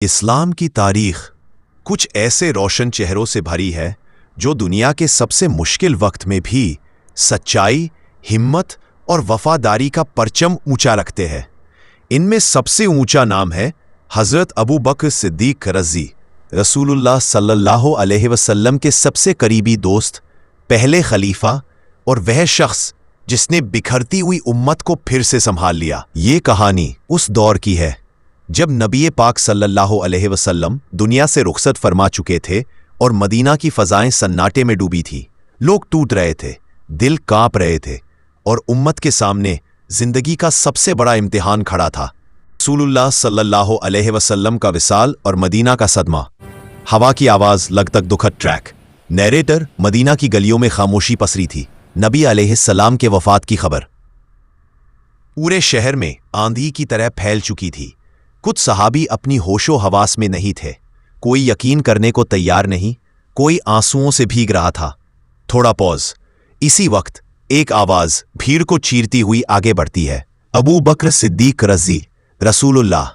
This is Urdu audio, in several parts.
اسلام کی تاریخ کچھ ایسے روشن چہروں سے بھری ہے جو دنیا کے سب سے مشکل وقت میں بھی سچائی، ہمت اور وفاداری کا پرچم اونچا رکھتے ہیں۔ ان میں سب سے اونچا نام ہے حضرت ابو بکر صدیق رضی، رسول اللہ صلی اللہ علیہ وسلم کے سب سے قریبی دوست، پہلے خلیفہ اور وہ شخص جس نے بکھرتی ہوئی امت کو پھر سے سنبھال لیا۔ یہ کہانی اس دور کی ہے جب نبی پاک صلی اللہ علیہ وسلم دنیا سے رخصت فرما چکے تھے اور مدینہ کی فضائیں سناٹے میں ڈوبی تھی۔ لوگ ٹوٹ رہے تھے، دل کانپ رہے تھے اور امت کے سامنے زندگی کا سب سے بڑا امتحان کھڑا تھا۔ رسول اللہ صلی اللہ علیہ وسلم کا وصال اور مدینہ کا صدمہ۔ ہوا کی آواز، لگ تک دکھد ٹریک۔ نیریٹر: مدینہ کی گلیوں میں خاموشی پسری تھی۔ نبی علیہ السلام کے وفات کی خبر پورے شہر میں آندھی کی طرح پھیل چکی تھی۔ کچھ صحابی اپنی ہوش و حواس میں نہیں تھے، کوئی یقین کرنے کو تیار نہیں، کوئی آنسوؤں سے بھیگ رہا تھا۔ تھوڑا پوز، اسی وقت ایک آواز بھیڑ کو چیرتی ہوئی آگے بڑھتی ہے۔ ابو بکر صدیق رضی، رسول اللہ۔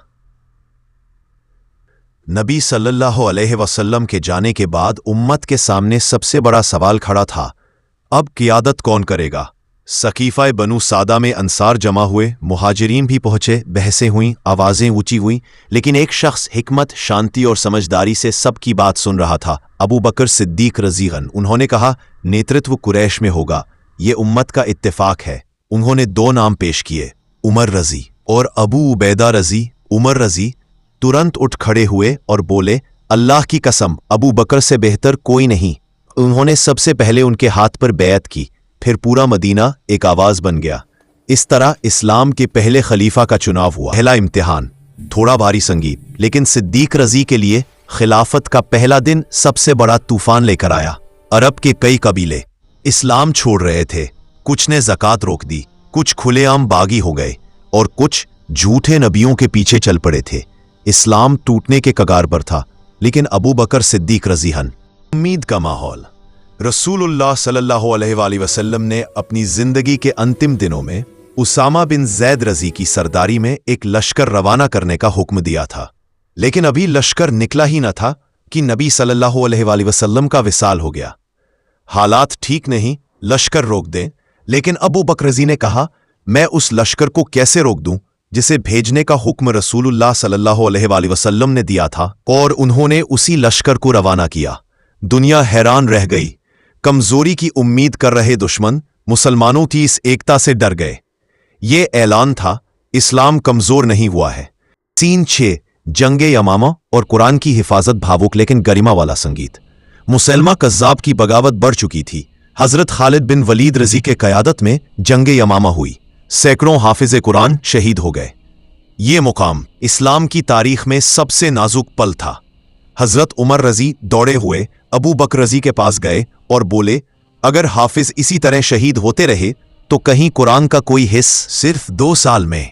نبی صلی اللہ علیہ وسلم کے جانے کے بعد امت کے سامنے سب سے بڑا سوال کھڑا تھا، اب قیادت کون کرے گا؟ سقیفہ بنو سعدہ میں انصار جمع ہوئے، مہاجرین بھی پہنچے، بحثیں ہوئیں، آوازیں اونچی ہوئیں، لیکن ایک شخص حکمت، شانتی اور سمجھداری سے سب کی بات سن رہا تھا، ابو بکر صدیق رضی۔ انہوں نے کہا، نیترتو قریش میں ہوگا، یہ امت کا اتفاق ہے۔ انہوں نے دو نام پیش کیے، عمر رضی اور ابو عبیدہ رضی۔ عمر رضی ترنت اٹھ کھڑے ہوئے اور بولے، اللہ کی قسم، ابو بکر سے بہتر کوئی نہیں۔ انہوں نے سب سے پہلے ان کے ہاتھ پر بیعت کی، پھر پورا مدینہ ایک آواز بن گیا۔ اس طرح اسلام کے پہلے خلیفہ کا چناؤ ہوا۔ پہلا امتحان تھوڑا بھاری سنگین، لیکن صدیق رضی کے لیے خلافت کا پہلا دن سب سے بڑا طوفان لے کر آیا۔ عرب کے کئی قبیلے اسلام چھوڑ رہے تھے، کچھ نے زکوٰۃ روک دی، کچھ کھلے عام باغی ہو گئے اور کچھ جھوٹے نبیوں کے پیچھے چل پڑے تھے۔ اسلام ٹوٹنے کے کگار پر تھا، لیکن ابو بکر صدیق رضی امید کا ماحول۔ رسول اللہ صلی اللہ علیہ وآلہ وسلم نے اپنی زندگی کے انتم دنوں میں اسامہ بن زید رضی کی سرداری میں ایک لشکر روانہ کرنے کا حکم دیا تھا، لیکن ابھی لشکر نکلا ہی نہ تھا کہ نبی صلی اللہ علیہ وآلہ وسلم کا وصال ہو گیا۔ حالات ٹھیک نہیں، لشکر روک دیں، لیکن ابو بکر رضی نے کہا، میں اس لشکر کو کیسے روک دوں جسے بھیجنے کا حکم رسول اللہ صلی اللہ علیہ وآلہ وسلم نے دیا تھا؟ اور انہوں نے اسی لشکر کو روانہ کیا۔ دنیا حیران رہ گئی۔ کمزوری کی امید کر رہے دشمن مسلمانوں کی اس ایکتا سے ڈر گئے۔ یہ اعلان تھا، اسلام کمزور نہیں ہوا ہے۔ سین 6 جنگ یمامہ اور قرآن کی حفاظت، بھاوک لیکن گریما والا سنگیت۔ مسلمہ کذاب کی بغاوت بڑھ چکی تھی۔ حضرت خالد بن ولید رضی کے قیادت میں جنگ یمامہ ہوئی، سینکڑوں حافظ قرآن شہید ہو گئے۔ یہ مقام اسلام کی تاریخ میں سب سے نازک پل تھا۔ حضرت عمر رضی دوڑے ہوئے ابو بکر رضی کے پاس گئے اور بولے، اگر حافظ اسی طرح شہید ہوتے رہے تو کہیں قرآن کا کوئی حص؟ صرف 2 سال میں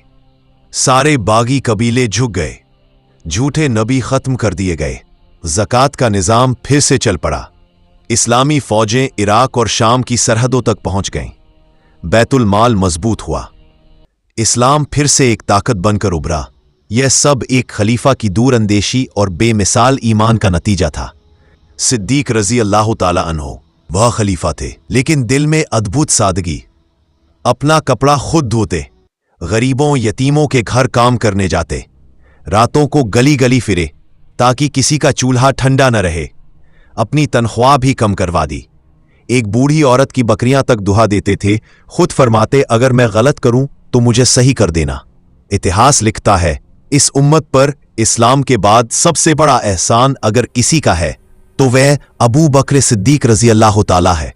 سارے باغی قبیلے جھک گئے، جھوٹے نبی ختم کر دیے گئے، زکوٰۃ کا نظام پھر سے چل پڑا، اسلامی فوجیں عراق اور شام کی سرحدوں تک پہنچ گئیں، بیت المال مضبوط ہوا، اسلام پھر سے ایک طاقت بن کر ابھرا۔ یہ سب ایک خلیفہ کی دور اندیشی اور بے مثال ایمان کا نتیجہ تھا۔ صدیق رضی اللہ تعالی عنہ وہ خلیفہ تھے، لیکن دل میں ادبھت سادگی۔ اپنا کپڑا خود دھوتے، غریبوں یتیموں کے گھر کام کرنے جاتے، راتوں کو گلی گلی پھرے تاکہ کسی کا چولہا ٹھنڈا نہ رہے۔ اپنی تنخواہ بھی کم کروا دی، ایک بوڑھی عورت کی بکریاں تک دہا دیتے تھے۔ خود فرماتے، اگر میں غلط کروں تو مجھے صحیح کر دینا۔ اتہاس لکھتا ہے، اس امت پر اسلام کے بعد سب سے بڑا احسان اگر کسی کا ہے تو وہ ابو بکر صدیق رضی اللہ تعالی ہے۔